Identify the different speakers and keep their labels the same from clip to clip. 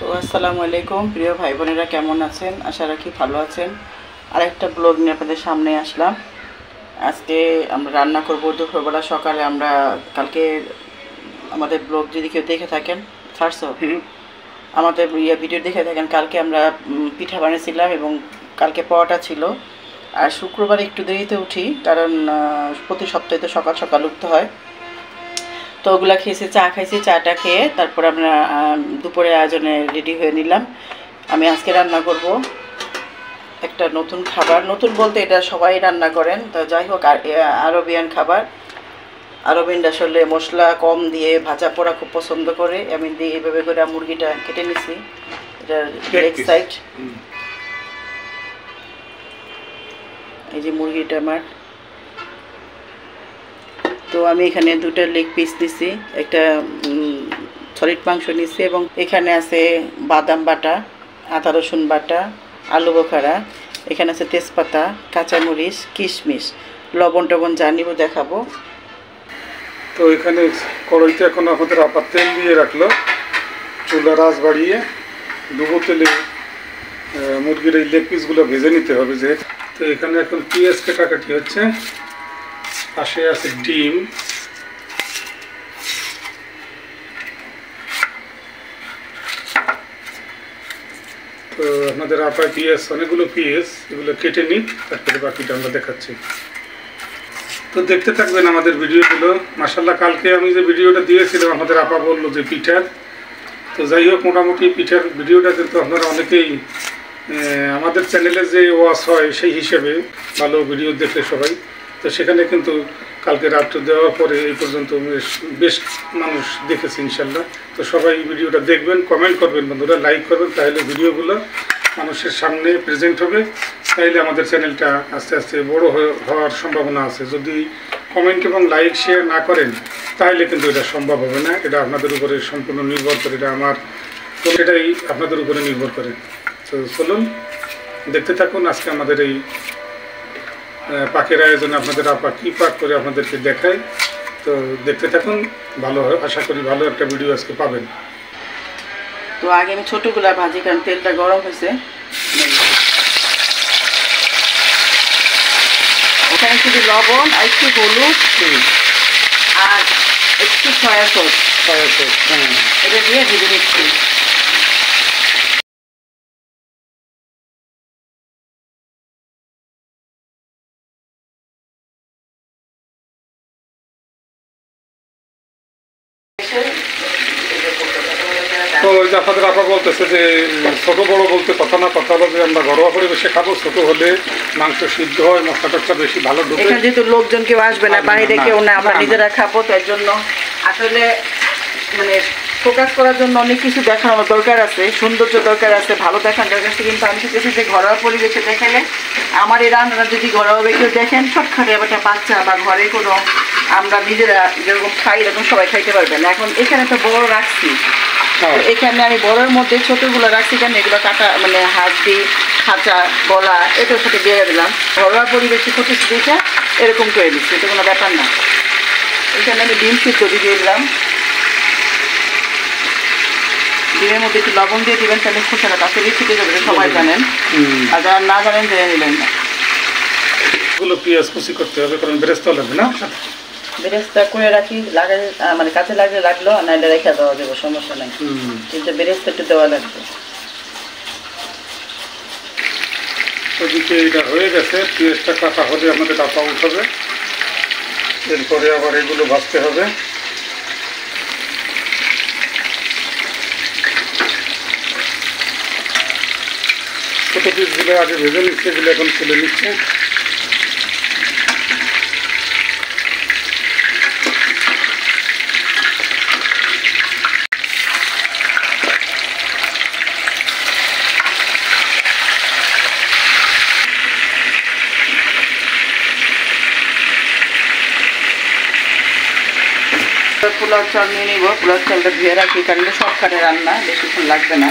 Speaker 1: তো আসসালামু আলাইকুম প্রিয় ভাই বোনেরা, কেমন আছেন? আশা রাখি ভালো আছেন। আরেকটা ব্লগ নিয়ে আপনাদের সামনে আসলাম। আজকে আমরা রান্না করব দুপুরবেলা। সকালে আমরা কালকে আমাদের ব্লগ যদি কেউ দেখে থাকেন, ছাড়ছো আমাদের ভিডিও দেখে থাকেন, কালকে আমরা পিঠা বানিয়েছিলাম এবং কালকে পরোটা ছিল। আর শুক্রবার একটু দেরিতে উঠি, কারণ প্রতি সপ্তাহে তো সকাল সকাল উঠতে হয়। তো ওগুলা খেয়েছি, চা খাইছি, চাটা খেয়ে তারপর আমরা দুপুরের আয়োজনে রেডি হয়ে নিলাম। আমি আজকে রান্না করব একটা নতুন খাবার। নতুন বলতে এটা সবাই রান্না করেন, তো যাই হোক আরবিয়ান খাবার। আরবিয়ানরা আসলে মশলা কম দিয়ে ভাজা পোড়া খুব পছন্দ করে। আমি দিয়ে এইভাবে করে মুরগিটা কেটে নিছি, এটার লেগ সাইড। এই যে মুরগিটা আমার। তো আমি এখানে দুটো লেগ পিস নিছি, একটা সলিড মাংস নিছি, এবং এখানে আছে বাদাম বাটা, আদা রসুন বাটা, আলু বোখারা, এখানে আছে তেজপাতা, কাঁচামরিচ, কিশমিশ, লবণ টবণ যা নিব দেখাবো।
Speaker 2: তো এখানে কড়াইতে এখন আমাদের আপাত তেল দিয়ে রাখলো, চুলার আঁচ বাড়িয়ে ডুবো তেলে মুরগির এই লেগ পিসগুলো ভেজে নিতে হবে। যে তো এখানে এখন পেঁয়াজ কাটাকাটি হচ্ছে, পাশে আছে ডিম, তো আপনাদের আপায় পেঁয়াজ, অনেকগুলো পেঁয়াজ, এগুলো কেটে নিই, তারপরে বাকিটা আমরা দেখাচ্ছি। তো দেখতে থাকবেন আমাদের ভিডিওগুলো। মাশাআল্লাহ, কালকে আমি যে ভিডিওটা দিয়েছিলাম আমাদের আপা বললো যে পিঠার, তো যাই হোক মোটামুটি পিঠার ভিডিওটা কিন্তু আপনারা অনেকেই আমাদের চ্যানেলে যে ওয়াচ হয় সেই হিসেবে ভালো ভিডিও দেখলে সবাই, তো সেখানে কিন্তু কালকে রাত্রে দেওয়ার পরে এই পর্যন্ত বেশ মানুষ দেখেছে ইনশাল্লাহ। তো সবাই ভিডিওটা দেখবেন, কমেন্ট করবেন বন্ধুরা, লাইক করবেন, তাহলে ভিডিওগুলো মানুষের সামনে প্রেজেন্ট হবে, তাইলে আমাদের চ্যানেলটা আস্তে আস্তে বড় হওয়ার সম্ভাবনা আছে। যদি কমেন্ট এবং লাইক শেয়ার না করেন তাহলে কিন্তু এটা সম্ভব হবে না। এটা আপনাদের উপরে সম্পূর্ণ নির্ভর করে, এটা আমার, তো এটাই আপনাদের উপরে নির্ভর করে। তো চলুন দেখতে থাকুন আজকে আমাদের এই পাকের আয়োজনে আপনাদের আপা কী পাক করে আপনাদেরকে দেখায়। তো দেখতে থাকুন, ভালো হয়, আশা করি ভালো একটা ভিডিও আজকে পাবেন।
Speaker 1: তো আগে আমি ছোটোগুলা ভাজি, কারণ তেলটা গরম হয়েছে। ওখানে শুধু লবণ আর একটু হলুদ আর একটু সয়া সস এটা দিয়ে ভেজে নিচ্ছি।
Speaker 2: তো ওই যে আপনাদের আপা বলতেছে যে ছোটো বড়ো বলতে কথা না, কথা হলো যে আমরা ঘরোয়া পরিবেশে খাবো। ছোটো হলে মাংস সিদ্ধ হয়, মশলা টসলা বেশি ভালো ঢোকে।
Speaker 1: এখানে যেহেতু লোকজন কেউ আসবে না, বাইরে কেউ না, আমরা নিজেরা খাবো, তার জন্য আসলে মানে ফোকাস করার জন্য অনেক কিছু দেখানোর দরকার আছে, সৌন্দর্য দরকার আছে, ভালো দেখানোর দরকার আছে। কিন্তু আমি চাইছি যে ঘরোয়া পরিবেশে দেখালে আমার এই রান্নাটা যদি ঘরোয়াভাবে কেউ দেখেন, সব খাবে, একটা বাচ্চা বা ঘরে কোনো আমরা নিজেরা যেরকম খাই এরকম সবাই খাইতে পারবে না। এখন এখানে তো বড় রাখছি, এখানে আমি বড়োর মধ্যে ছোটোগুলো রাখছি, কেন এগুলো কাটা মানে হাড্ডি, খাঁচা, গলা এটার সাথে দিয়ে দিলাম। ঘরোয়া পরিবেশে করতেছি দেখে এরকম করে দিচ্ছি, এটা কোনো ব্যাপার না। এখানে আমি ডিম সিদ্ধ দিয়ে দিলাম, ডিমের মধ্যে একটু লবণ দিয়ে দিবেন, তাহলে খোসাটা তাড়াতাড়ি ছিটে যাবে, সবাই জানেন। আর যারা না জানেন জেনে নিলেন না।
Speaker 2: এগুলো পেঁয়াজ কুচি করতে হবে, কারণ বেরেস্তা লাগবে না,
Speaker 1: বেরেস্তা করে রাখি, লাগে মানে কাছে লাগলে লাগলো, আর নাইলে রেখে দেওয়া যাবে, সমস্যা নাই, কিন্তু বেরেস্তা একটু দেওয়া লাগবে।
Speaker 2: ওদিকে এটা হয়ে গেছে, পেঁয়াজটা কাটা হলে আমাদের ডাপা উঠাবে, এরপরে আবার এগুলো ভাজতে হবে। ছোটো পিসগুলো আগে ভেজে নিচ্ছে, এগুলো এখন তুলে নিচ্ছে।
Speaker 1: পোলাও চাল নিয়ে নিব, পোলাও চালটা ধুয়ে রাখি, কারণ সব খাটে রান্না, বেশিক্ষণ লাগবে না।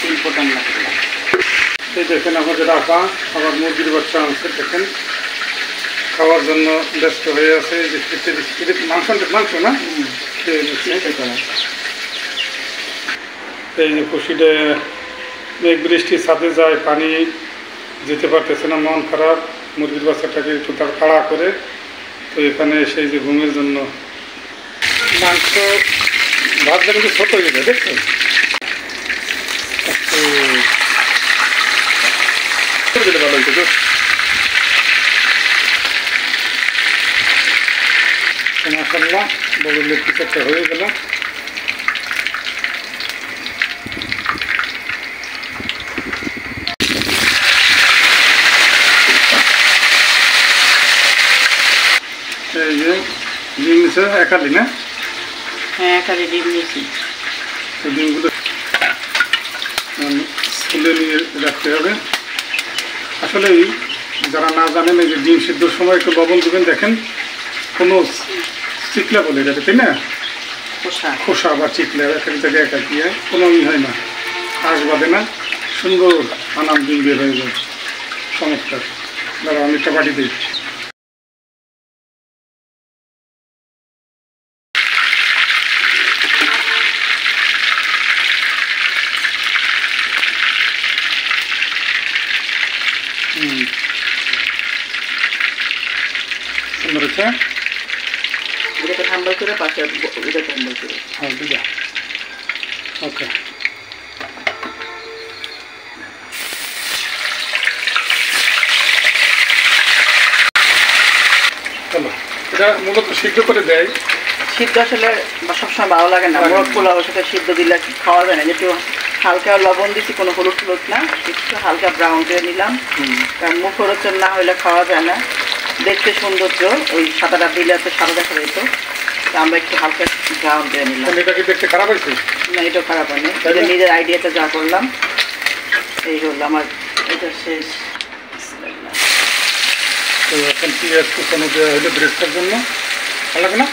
Speaker 1: তিন ফোটান লাগবে।
Speaker 2: এই দেখেন আমাদের আপা আবার মুরগির বাচ্চা আনছে, দেখেন খাওয়ার জন্য ব্যস্ত হয়ে আছে। এই যে খেতে দিচ্ছে মাংস না খেয়ে নিচ্ছে। এই যে খুশিটা মেঘ বৃষ্টি ছাদে যায়, পানি যেতে পারতেছে না, মন খারাপ। মুরগির বাচ্চাটাকে একটু তাড়া করে তো এখানে এসে যে ঘুমের জন্য মাংস ভাতটা কিন্তু ছোট হয়ে যায়, দেখছেন? ভালো হয়েছে তো। মাশাআল্লাহ বড় লেগ পিস একটা হয়ে গেল। এই যে ডিম নিচ্ছে একালি না?
Speaker 1: হ্যাঁ, একালি ডিম নিয়েছি।
Speaker 2: ডিমগুলো খুলে নিয়ে রাখতে হবে। আসলে যারা না জানেন এই যে ডিম সিদ্ধর সময় একটু লবণ দেবেন, দেখেন কোনো চিকলা বলে এটাকে, তাই না? খোসা বা চিকলা এক এক জায়গায় একাকি হয়, কোনো হয় না, আঁশ বাঁধে না, সুন্দর আনাম ডিম বের হয়ে যায়, চমৎকার। দাঁড়া আমি একটা বাটি দিই। সুন্দর হচ্ছে।
Speaker 1: এটাকে ঠান্ডা করে পাশে এটা ঠান্ডা করে।
Speaker 2: হ্যাঁ দিদা, ওকে। চলো, এটা মূলত সিদ্ধ করে দেয়।
Speaker 1: সিদ্ধ আসলে সবসময় ভালো লাগে না, মোরগ পোলাওর সাথে সিদ্ধ দিলে খাওয়া যায় না। যেহেতু হালকা লবণ দিচ্ছি, কোনো হলুদ টুলুদ না, একটু হালকা ব্রাউন করে নিলাম, কারণ মুখ রোচন না হইলে খাওয়া যায় না। দেখতে সৌন্দর্য, ওই সাদাটা দিলে তো সাদা দেখা যেত, আমরা একটু হালকা ব্রাউন করে নিলাম।
Speaker 2: এটা কি দেখতে খারাপ হয়েছে?
Speaker 1: না, এটাও খারাপ হয়নি। এটা নিজের আইডিয়াতে যা করলাম এই হলো আমার, এটা শেষ।
Speaker 2: তো এখন পেঁয়াজ কুচানো দেওয়া হলো ব্রেস্টের জন্য, ভালো লাগে না?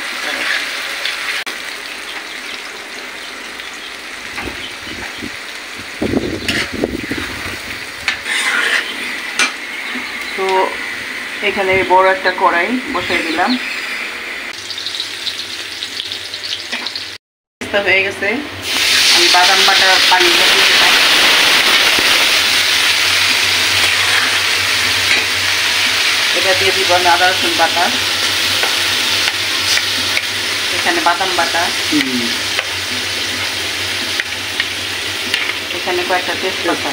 Speaker 1: তো এখানে বড় একটা কড়াই বসিয়ে দিলাম, হয়ে গেছে। আমি বাদাম বাটা পানি দিয়ে দিলাম, এটা দিয়ে দিব আমি আদা রসুন বাটা, এখানে বাদাম বাটা, এখানে কয়েকটা তেজপাতা,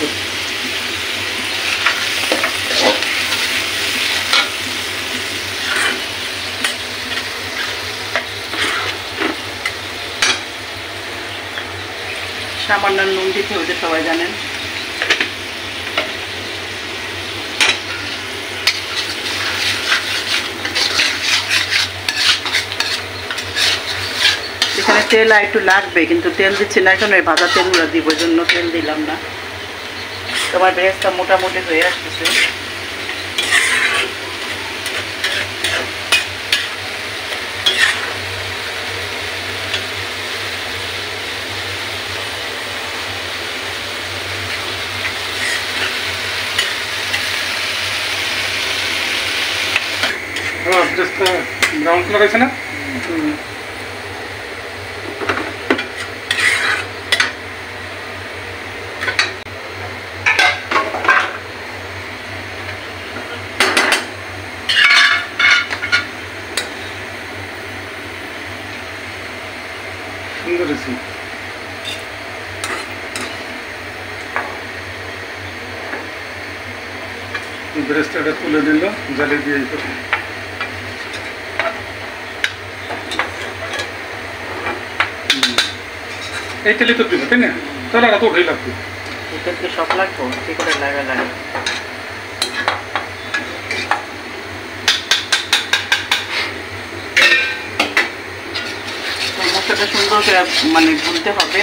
Speaker 1: সামান্য নুন দিতে হবে, সবাই জানেন। এখানে তেল আর একটু লাগবে, কিন্তু তেল দিচ্ছি না এখন, ওই ভাজা তেলগুলো দিব, ওই জন্য তেল দিলাম না। তোমার ব্রেস্টটা মোটামুটি হয়ে আসতেছে।
Speaker 2: ব্রাউন কালার হয়েছে না? সুন্দর হয়েছে। ব্রেস্টটা তুলে দিল জালি দিয়ে। এই তেলে তো দিব, তাই না? তাহলে আর তো উঠেই লাগবে।
Speaker 1: এটাকে সব লাগবো, কি করে লাগা লাগে। মশলাটা সুন্দর করে মানে ভুনতে হবে,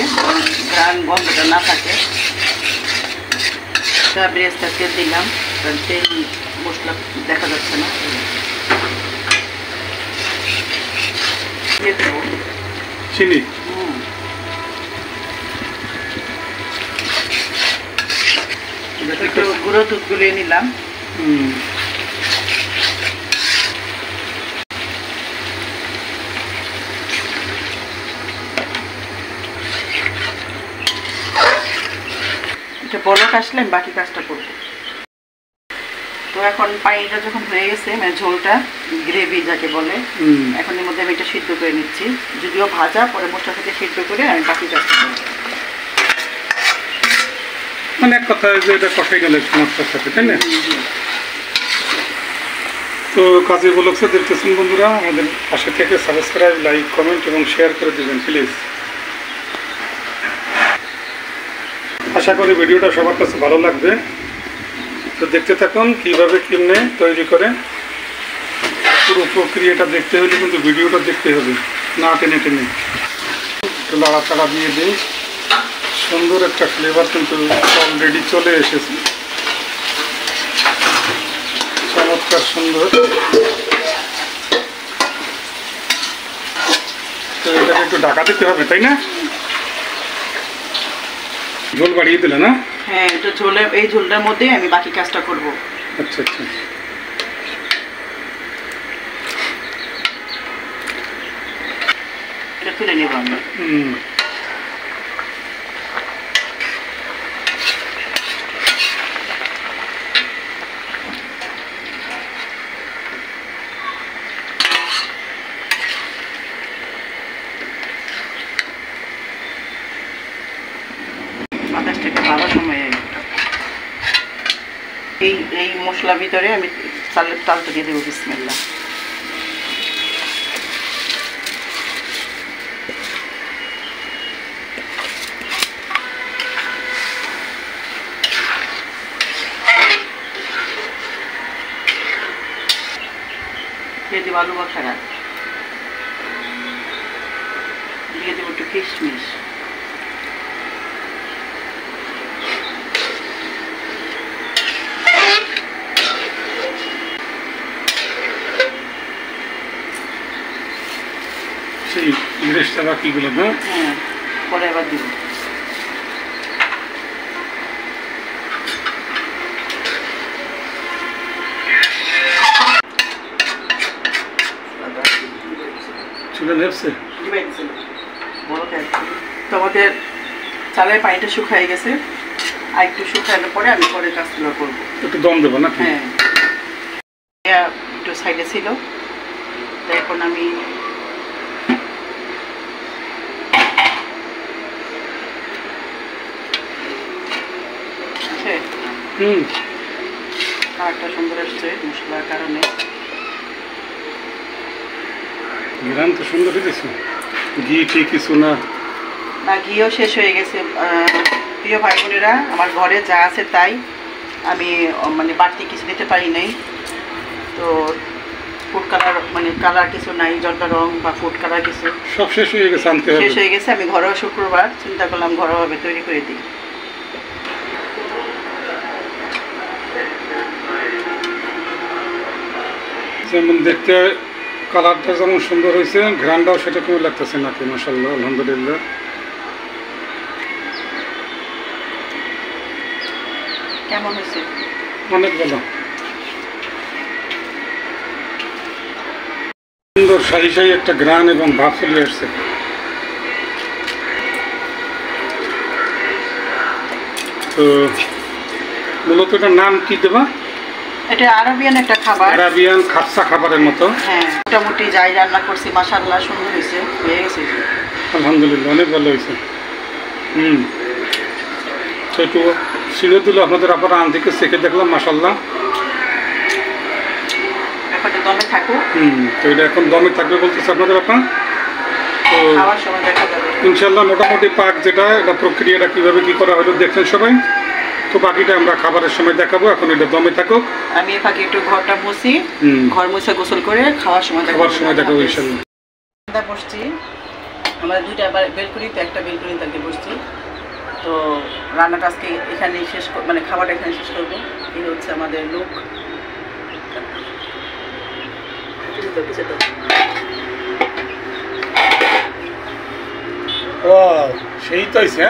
Speaker 1: ঘ্রাণ গন্ধটা না থাকে। ব্রেস্টটা তেল দিলাম, কারণ তেল মশলা দেখা যাচ্ছে না। দিয়ে দেবো
Speaker 2: চিনি।
Speaker 1: একটু গুঁড়ো দুধ গুলিয়ে নিলাম। এটা বলক আসলে আমি বাকি কাজটা করবো। তো এখন পানিটা যখন হয়ে গেছে, মানে ঝোলটা গ্রেভি যাকে বলে, এখন এর মধ্যে আমি এটা সিদ্ধ করে নিচ্ছি। যদিও ভাজা, পরে মশলার সাথে সিদ্ধ করে আমি বাকি কাজটা করবো।
Speaker 2: মানে এক কথায় যে এটা কষাই গেলে মশলার সাথে, তাই না? তো কাজী ব্লগসে দেখতেছেন বন্ধুরা, আমাদের পাশে থেকে সাবস্ক্রাইব, লাইক, কমেন্ট এবং শেয়ার করে দেবেন প্লিজ। আশা করি ভিডিওটা সবার কাছে ভালো লাগবে। তো দেখতে থাকুন কীভাবে কেমনে তৈরি করে। পুরো প্রক্রিয়াটা দেখতে হলে কিন্তু ভিডিওটা দেখতে হবে, না টেনে টেনে। একটু লাড়াচাড়া দিয়ে দিই। সুন্দর একটা ফ্লেভার কিন্তু অলরেডি চলে এসেছে, চমৎকার সুন্দর। তো এটাকে একটু ঢাকা দিতে হবে, তাই না? ঝোল বাড়িয়ে দিলে না?
Speaker 1: হ্যাঁ, এটা ঝোলে, এই ঝোলটার মধ্যে আমি বাকি কাজটা করব।
Speaker 2: আচ্ছা আচ্ছা।
Speaker 1: এটা তুলে নেব আমি। বাতাসটাকে ভালো সময়ে এই মশলার ভিতরে আমি চালটা দিয়ে দেবো। বিসমিল্লাহ। দিয়ে দেবো আলু বাখারা, দিয়ে দেবো একটু কিশমিশ,
Speaker 2: সেই জিনিসটা বাকিগুলো না?
Speaker 1: হ্যাঁ, পরে আবার দিব।
Speaker 2: চুলে নেপছে
Speaker 1: তো আমাদের চালের পানিটা শুকায় গেছে, আর একটু শুকানোর পরে আমি পরে কাজগুলো করবো।
Speaker 2: একটু দম দেবো না?
Speaker 1: হ্যাঁ, একটু সাইডে ছিল, তো এখন আমি কালারটা সুন্দর আসছে মশলার কারণে।
Speaker 2: গ্রাম তো সুন্দর হয়েছে। ঘি ঠিক কিছু না?
Speaker 1: না, ঘিও শেষ হয়ে গেছে। প্রিয় ভাই বোনেরা, আমার ঘরে যা আছে তাই, আমি মানে বাড়তি কিছু দিতে পারি নাই। তো ফুড কালার, মানে কালার কিছু নাই, জর্দা রং বা ফুড কালার কিছু
Speaker 2: সব শেষ হয়ে গেছে, আনতে হবে।
Speaker 1: শেষ হয়ে গেছে। আমি ঘরোয়া শুক্রবার চিন্তা করলাম ঘরোয়াভাবে তৈরি করে দিই।
Speaker 2: যেমন দেখতে কালারটা যেমন সুন্দর হয়েছে, ঘ্রানটাও সেরকম লাগতেছে নাকি। মাশাআল্লাহ, আলহামদুলিল্লাহ।
Speaker 1: কেমন হয়েছে?
Speaker 2: অনেক ভালো, সুন্দর শাহী শাহী একটা ঘ্রান এবং ভাব চলে আসছে। তো মূলত এটার নাম কি দেবা?
Speaker 1: এটা আরবিয়ান একটা খাবার,
Speaker 2: আরবিয়ান খাপসা খাবারের মতো।
Speaker 1: হ্যাঁ, মোটামুটি যাই রান্না করছি মাশাআল্লাহ সুন্দর হয়েছে, হয়ে গেছে।
Speaker 2: আলহামদুলিল্লাহ, অনেক ভালো হয়েছে। তো একটু ছিঁড়ে দিল আপনাদের আপনারা আন থেকে চেখে দেখলাম, মাশাআল্লাহ।
Speaker 1: এখন দমে থাকুক।
Speaker 2: তো এটা এখন দমে থাকবে বলতেছে আপনাদের আপনার। তো
Speaker 1: খাওয়ার সময় দেখা যাবে
Speaker 2: ইনশাআল্লাহ মোটামুটি পাক যেটা, এটা প্রক্রিয়াটা কীভাবে কী করা হলো দেখছেন সবাই। তো বাকিটা আমরা খাবারের সময় দেখাবো, এখন এটা দমে থাকুক।
Speaker 1: আমি ফাঁকে একটু ঘরটা মুছি, ঘর মুছে গোসল করে খাওয়ার সময়
Speaker 2: দেখাবো ইনশাআল্লাহ।
Speaker 1: বসছি, আমরা দুইটা বেলকুনিতে, একটা বেলকুনিতে বসছি। তো রান্নাটা আজকে এখানে শেষ, মানে খাবারটা এখানে শেষ করবো। এই হচ্ছে আমাদের লুক।
Speaker 2: সেই তো হয়েছে।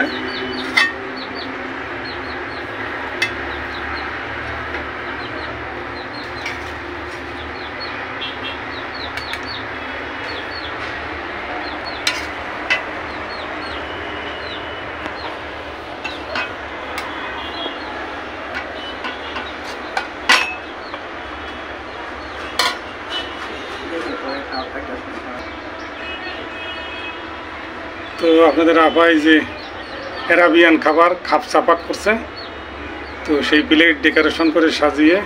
Speaker 2: তো আপনাদের আপাই যে অ্যারাবিয়ান খাবার খাপসা পাক করছে, তো সেই প্লেট ডেকোরেশন করে সাজিয়ে।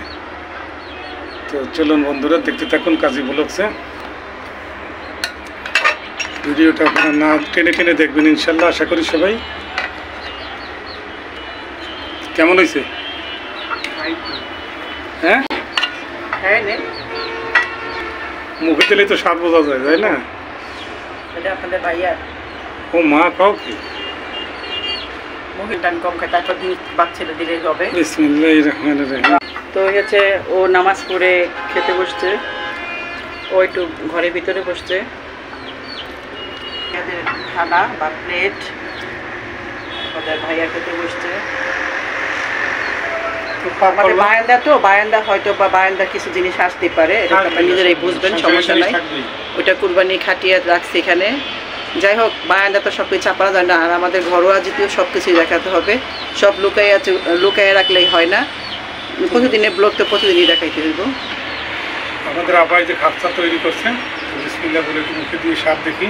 Speaker 2: তো চলুন বন্ধুরা দেখতে থাকুন কাজী ব্লগসে। ভিডিওটা আপনারা না টেনে টেনে দেখবেন ইনশাল্লাহ, আশা করি সবাই। কেমন হয়েছে? হ্যাঁ, মুখে দিলেই তো স্বাদ বোঝা যায়, তাই না?
Speaker 1: আপনাদের ভাইয়া
Speaker 2: ও মা, খাও কি?
Speaker 1: কম খায়, তারপর বাচ্চারা দিলেই হবে।
Speaker 2: বিসমিল্লাহির রহমানির রহিম।
Speaker 1: তো হচ্ছে ও নামাজ পড়ে খেতে বসছে, ও একটু ঘরের ভিতরে বসছে। খানা বা প্লেট ওদের ভাইয়া খেতে বসছে। আমাদের বারান্দা, তো বারান্দা হয়তো বা বারান্দার কিছু জিনিস আসতে পারে, এটা আপনারা নিজেরাই বুঝবেন, সমস্যা নাই। ওইটা কুরবানি খাটিয়ে রাখছে এখানে। যাই হোক, বারান্দা তো সব কিছু চাপা যায় না, আর আমাদের ঘরোয়া জাতীয় সব কিছুই দেখাতে হবে। সব লুকাইয়া রাখলেই হয় না। প্রতিদিনের ব্লগ তো প্রতিদিনই দেখাইতে হইব।
Speaker 2: আমাদের আপাই যে খাপসা তৈরি করছেন, বিসমিল্লাহ বলে একটু মুখে দিয়ে স্বাদ দেখি।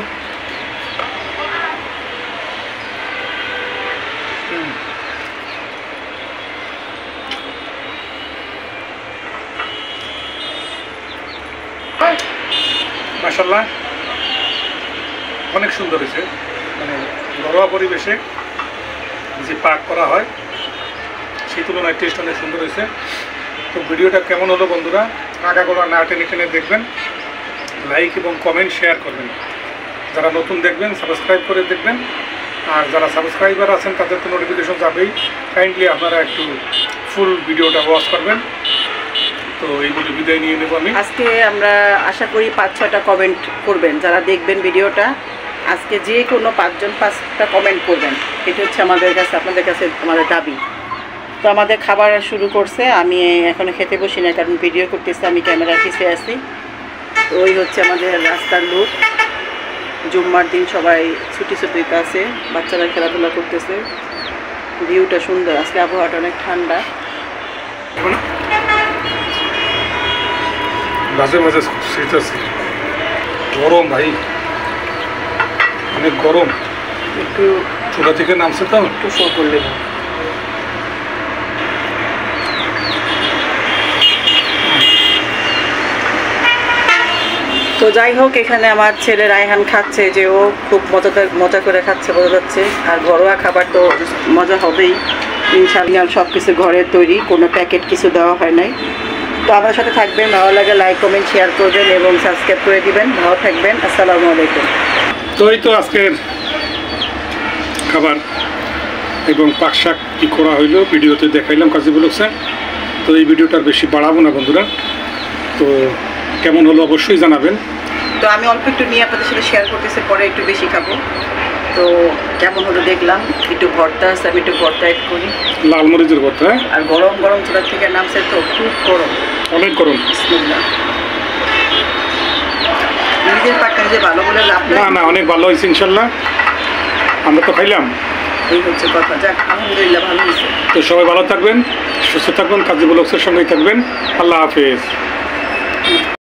Speaker 2: মাশাআল্লাহ, অনেক সুন্দর হয়েছে। মানে ঘরোয়া পরিবেশে যে পাক করা হয় সেই তুলনায় টেস্ট অনেক সুন্দর হয়েছে। তো ভিডিওটা কেমন হলো বন্ধুরা, আগাগোড়া না টেনে টেনে দেখবেন, লাইক এবং কমেন্ট শেয়ার করবেন। যারা নতুন দেখবেন সাবস্ক্রাইব করে দেখবেন, আর যারা সাবস্ক্রাইবার আছেন তাদের তো নোটিফিকেশন যাবেই। কাইন্ডলি আপনারা একটু ফুল ভিডিওটা ওয়াচ করবেন। তো এই বলে বিদায় নিয়ে নেব আমি।
Speaker 1: আজকে আমরা আশা করি 5-6টা কমেন্ট করবেন যারা দেখবেন ভিডিওটা। আজকে যে কোনো 5টা কমেন্ট করবেন, এটা হচ্ছে আমাদের কাছে, আপনাদের কাছে আমাদের দাবি। তো আমাদের খাবার শুরু করছে, আমি এখনো খেতে বসি না কারণ ভিডিও করতেছি, আমি ক্যামেরার পিছিয়ে আছি। তো ওই হচ্ছে আমাদের রাস্তার লুক। জুম্মার দিন সবাই ছুটিতে আছে, বাচ্চারা খেলাধুলা করতেছে। ভিউটা সুন্দর, আজকে আবহাওয়াটা অনেক ঠান্ডা।
Speaker 2: মাঝে মাঝে শীত আছে, গরম ভাই, অনেক গরম।
Speaker 1: একটু
Speaker 2: চুলা থেকে নামছে তো,
Speaker 1: একটু শো করলে। তো যাই হোক, এখানে আমার ছেলে রায়হান খাচ্ছে, যে ও খুব মজা করে খাচ্ছে বোঝা যাচ্ছে। আর ঘরোয়া খাবার তো মজা হবেই ইনশাআল্লাহ। সব কিছু ঘরের তৈরি, কোনো প্যাকেট কিছু দেওয়া হয় নাই। তো আমার সাথে থাকবেন, ভালো লাগে লাইক কমেন্ট শেয়ার করবেন এবং সাবস্ক্রাইব করে দিবেন। ভালো থাকবেন, আসসালামু আলাইকুম।
Speaker 2: তো এই তো আজকের খাবার এবং পাক শাক কী করা হইলো ভিডিওতে দেখাইলাম কাজী ব্লগসে। তো এই ভিডিওটার বেশি বাড়াবো না বন্ধুরা, তো কেমন হলো অবশ্যই জানাবেন।
Speaker 1: তো আমি অল্প একটু নিয়ে আপনাদের সাথে শেয়ার করতেছি, পরে একটু বেশি খাবো। তো কেমন হলো দেখলাম। একটু ভর্তা আছে, আমি একটু ভর্তা অ্যাড করি,
Speaker 2: লাল মরিচের ভর্তা।
Speaker 1: আর গরম গরম চুলা থেকে নামছে, তো খুব গরম,
Speaker 2: অনেক গরম।
Speaker 1: বিসমিল্লাহ। নিজের পাকটা নিজে ভালো বলে লাভ
Speaker 2: না না, অনেক ভালো হয়েছে ইনশাল্লাহ, আমরা তো খাইলাম।
Speaker 1: এই হচ্ছে কথা। যাক, আলহামদুলিল্লাহ ভালো হয়েছে।
Speaker 2: তো সবাই ভালো থাকবেন, সুস্থ থাকবেন, কাজী ব্লগসের সঙ্গেই থাকবেন। আল্লাহ হাফেজ।